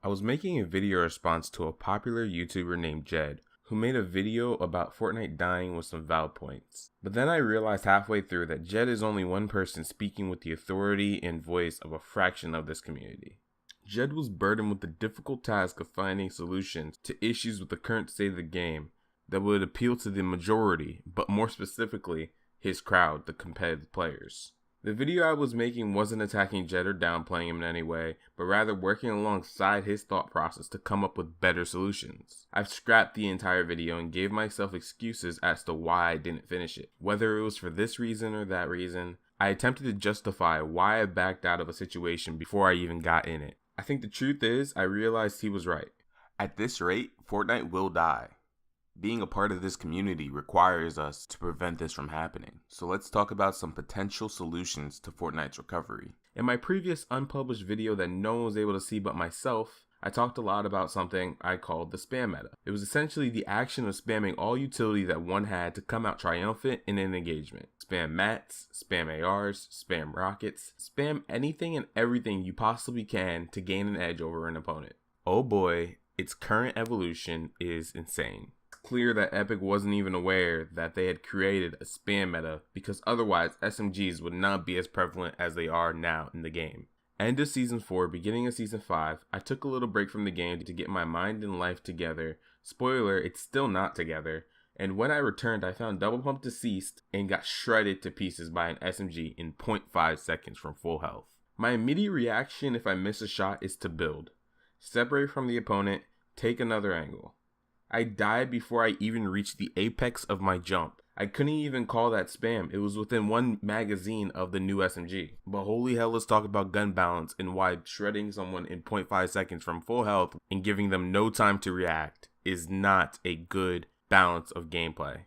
I was making a video response to a popular YouTuber named Jed, who made a video about Fortnite dying with some valid points. But then I realized halfway through that Jed is only one person speaking with the authority and voice of a fraction of this community. Jed was burdened with the difficult task of finding solutions to issues with the current state of the game that would appeal to the majority, but more specifically, his crowd, the competitive players. The video I was making wasn't attacking Jed or downplaying him in any way, but rather working alongside his thought process to come up with better solutions. I've scrapped the entire video and gave myself excuses as to why I didn't finish it. Whether it was for this reason or that reason, I attempted to justify why I backed out of a situation before I even got in it. I think the truth is, I realized he was right. At this rate, Fortnite will die. Being a part of this community requires us to prevent this from happening. So let's talk about some potential solutions to Fortnite's recovery. In my previous unpublished video that no one was able to see but myself, I talked a lot about something I called the spam meta. It was essentially the action of spamming all utility that one had to come out triumphant in an engagement. Spam mats, spam ARs, spam rockets, spam anything and everything you possibly can to gain an edge over an opponent. Oh boy, its current evolution is insane. Clear that Epic wasn't even aware that they had created a spam meta, because otherwise SMGs would not be as prevalent as they are now in the game. End of Season 4, beginning of Season 5, I took a little break from the game to get my mind and life together. Spoiler, it's still not together. And when I returned, I found Double Pump deceased and got shredded to pieces by an SMG in 0.5 seconds from full health. My immediate reaction if I miss a shot is to build. Separate from the opponent, take another angle. I died before I even reached the apex of my jump. I couldn't even call that spam. It was within one magazine of the new SMG. But holy hell, let's talk about gun balance and why shredding someone in 0.5 seconds from full health and giving them no time to react is not a good balance of gameplay.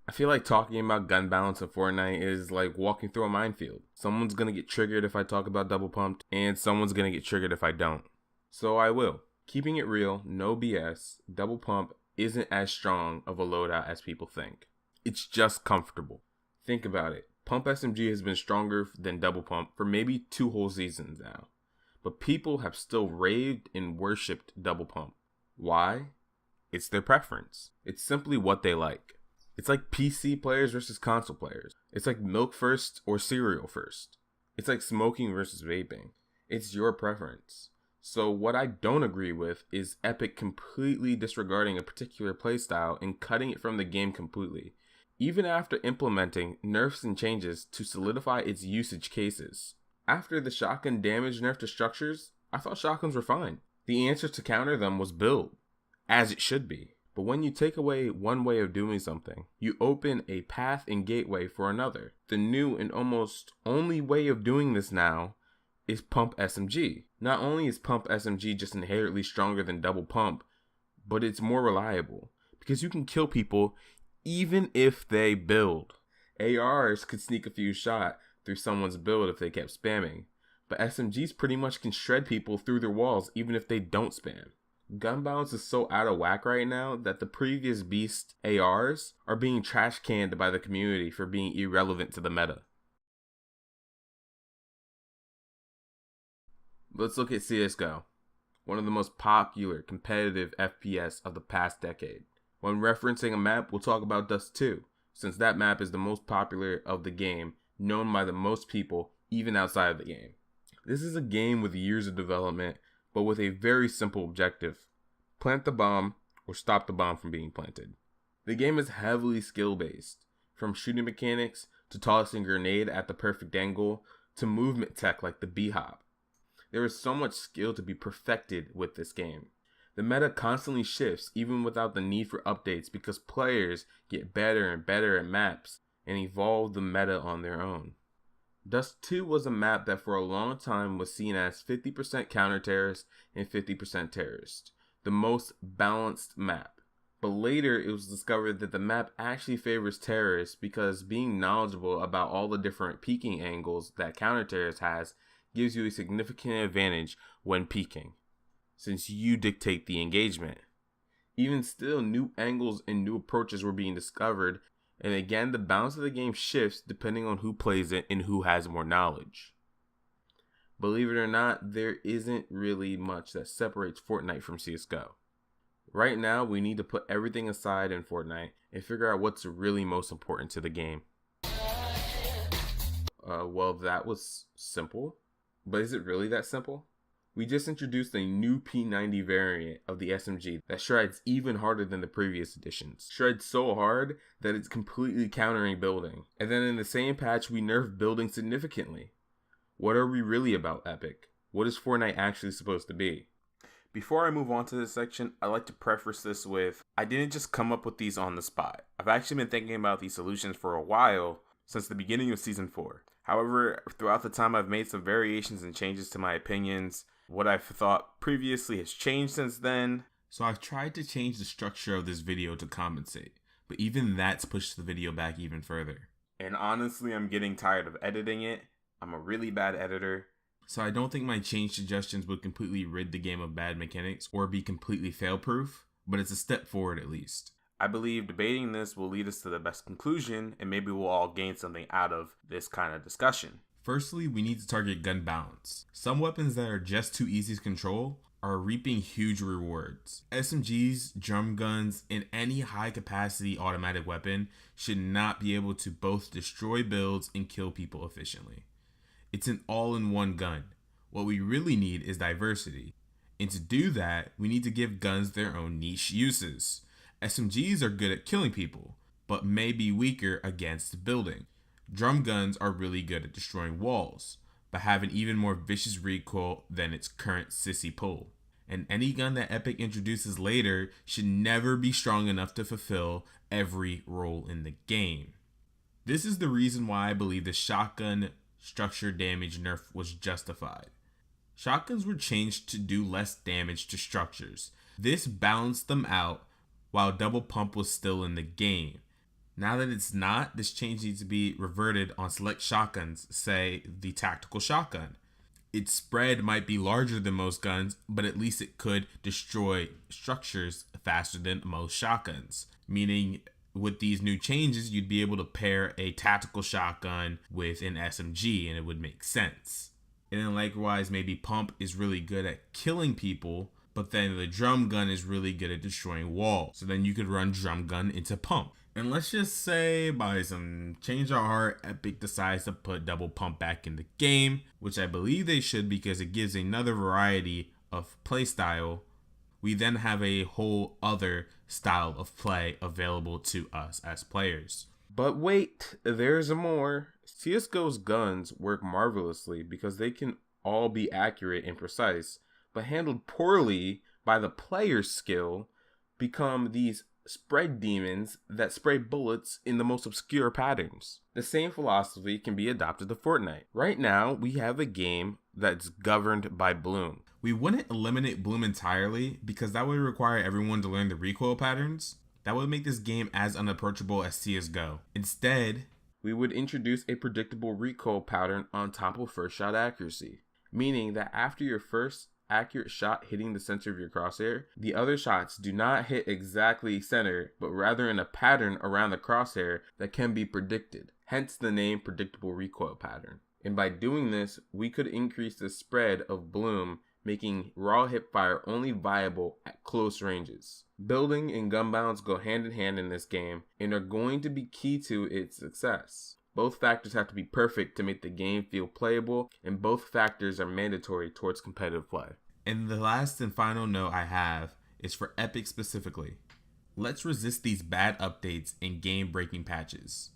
I feel like talking about gun balance in Fortnite is like walking through a minefield. Someone's gonna get triggered if I talk about double pumped, and someone's gonna get triggered if I don't. So I will. Keeping it real, no BS, double pump isn't as strong of a loadout as people think. It's just comfortable. Think about it. Pump SMG has been stronger than double pump for maybe 2 whole seasons now. But people have still raved and worshipped double pump. Why? It's their preference. It's simply what they like. It's like PC players versus console players. It's like milk first or cereal first. It's like smoking versus vaping. It's your preference. So what I don't agree with is Epic completely disregarding a particular playstyle and cutting it from the game completely, even after implementing nerfs and changes to solidify its usage cases. After the shotgun damage nerf to structures, I thought shotguns were fine. The answer to counter them was build, as it should be. But when you take away one way of doing something, you open a path and gateway for another. The new and almost only way of doing this now is pump SMG. Not only is pump SMG just inherently stronger than double pump, but it's more reliable because you can kill people even if they build. ARs could sneak a few shots through someone's build if they kept spamming, but SMGs pretty much can shred people through their walls even if they don't spam. Gun balance is so out of whack right now that the previous beast ARs are being trash canned by the community for being irrelevant to the meta. Let's look at CSGO, one of the most popular competitive FPS of the past decade. When referencing a map, we'll talk about Dust 2, since that map is the most popular of the game, known by the most people, even outside of the game. This is a game with years of development, but with a very simple objective: plant the bomb or stop the bomb from being planted. The game is heavily skill-based, from shooting mechanics to tossing a grenade at the perfect angle to movement tech like the B-hop. There is so much skill to be perfected with this game. The meta constantly shifts even without the need for updates because players get better and better at maps and evolve the meta on their own. Dust 2 was a map that for a long time was seen as 50% counter-terrorist and 50% terrorist, the most balanced map. But later it was discovered that the map actually favors terrorists because being knowledgeable about all the different peeking angles that counter-terrorist has gives you a significant advantage when peeking, since you dictate the engagement. Even still, new angles and new approaches were being discovered, and again the balance of the game shifts depending on who plays it and who has more knowledge. Believe it or not, there isn't really much that separates Fortnite from CSGO. Right now, we need to put everything aside in Fortnite and figure out what's really most important to the game. Well, that was simple. But is it really that simple? We just introduced a new P90 variant of the SMG that shreds even harder than the previous editions. Shreds so hard that it's completely countering building. And then in the same patch, we nerfed building significantly. What are we really about, Epic? What is Fortnite actually supposed to be? Before I move on to this section, I'd like to preface this with, I didn't just come up with these on the spot. I've actually been thinking about these solutions for a while, since the beginning of Season 4. However, throughout the time I've made some variations and changes to my opinions. What I've thought previously has changed since then. So I've tried to change the structure of this video to compensate, but even that's pushed the video back even further. And honestly, I'm getting tired of editing it. I'm a really bad editor. So I don't think my change suggestions would completely rid the game of bad mechanics or be completely fail-proof, but it's a step forward at least. I believe debating this will lead us to the best conclusion, and maybe we'll all gain something out of this kind of discussion. Firstly, we need to target gun balance. Some weapons that are just too easy to control are reaping huge rewards. SMGs, drum guns, and any high capacity automatic weapon should not be able to both destroy builds and kill people efficiently. It's an all-in-one gun. What we really need is diversity. And to do that, we need to give guns their own niche uses. SMGs are good at killing people, but may be weaker against building. Drum guns are really good at destroying walls, but have an even more vicious recoil than its current sissy pull. And any gun that Epic introduces later should never be strong enough to fulfill every role in the game. This is the reason why I believe the shotgun structure damage nerf was justified. Shotguns were changed to do less damage to structures. This balanced them out while double pump was still in the game. Now that it's not, this change needs to be reverted on select shotguns, say the tactical shotgun. Its spread might be larger than most guns, but at least it could destroy structures faster than most shotguns. Meaning, with these new changes, you'd be able to pair a tactical shotgun with an SMG and it would make sense. And then likewise, maybe pump is really good at killing people, but then the drum gun is really good at destroying walls. So then you could run drum gun into pump. And let's just say by some change of heart, Epic decides to put double pump back in the game, which I believe they should because it gives another variety of playstyle. We then have a whole other style of play available to us as players. But wait, there's more. CSGO's guns work marvelously because they can all be accurate and precise, but handled poorly by the player's skill, become these spread demons that spray bullets in the most obscure patterns. The same philosophy can be adopted to Fortnite. Right now, we have a game that's governed by bloom. We wouldn't eliminate bloom entirely because that would require everyone to learn the recoil patterns. That would make this game as unapproachable as CSGO. Instead, we would introduce a predictable recoil pattern on top of first shot accuracy, meaning that after your first accurate shot hitting the center of your crosshair, the other shots do not hit exactly center, but rather in a pattern around the crosshair that can be predicted. Hence the name predictable recoil pattern. And by doing this, we could increase the spread of bloom, making raw hipfire only viable at close ranges. Building and gun balance go hand in hand in this game and are going to be key to its success. Both factors have to be perfect to make the game feel playable, and both factors are mandatory towards competitive play. And the last and final note I have is for Epic specifically. Let's resist these bad updates and game-breaking patches.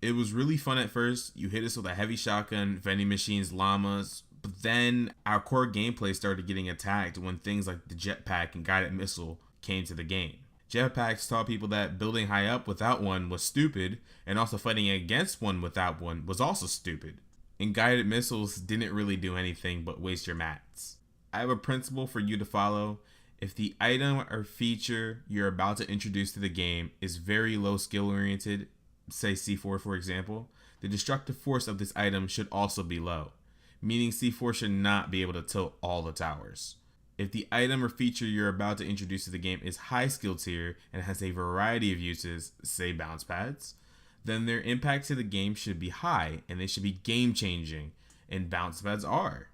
It was really fun at first. You hit us with a heavy shotgun, vending machines, llamas, but then our core gameplay started getting attacked when things like the jetpack and guided missile came to the game. Jetpacks taught people that building high up without one was stupid, and also fighting against one without one was also stupid. And guided missiles didn't really do anything but waste your mats. I have a principle for you to follow. If the item or feature you're about to introduce to the game is very low skill oriented, say C4 for example, the destructive force of this item should also be low, meaning C4 should not be able to tilt all the towers. If the item or feature you're about to introduce to the game is high skill tier and has a variety of uses, say bounce pads, then their impact to the game should be high and they should be game changing, and bounce pads are.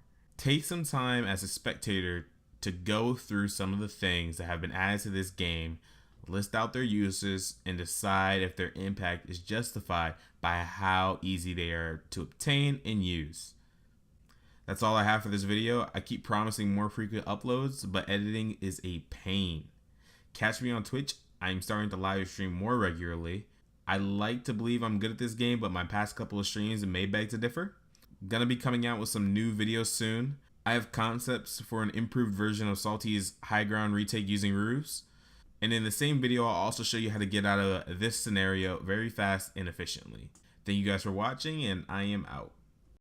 Take some time as a spectator to go through some of the things that have been added to this game, list out their uses, and decide if their impact is justified by how easy they are to obtain and use. That's all I have for this video. I keep promising more frequent uploads, but editing is a pain. Catch me on Twitch. I'm starting to live stream more regularly. I like to believe I'm good at this game, but my past couple of streams may beg to differ. Gonna be coming out with some new videos soon. I have concepts for an improved version of Salty's high ground retake using roofs. And in the same video, I'll also show you how to get out of this scenario very fast and efficiently. Thank you guys for watching, and I am out.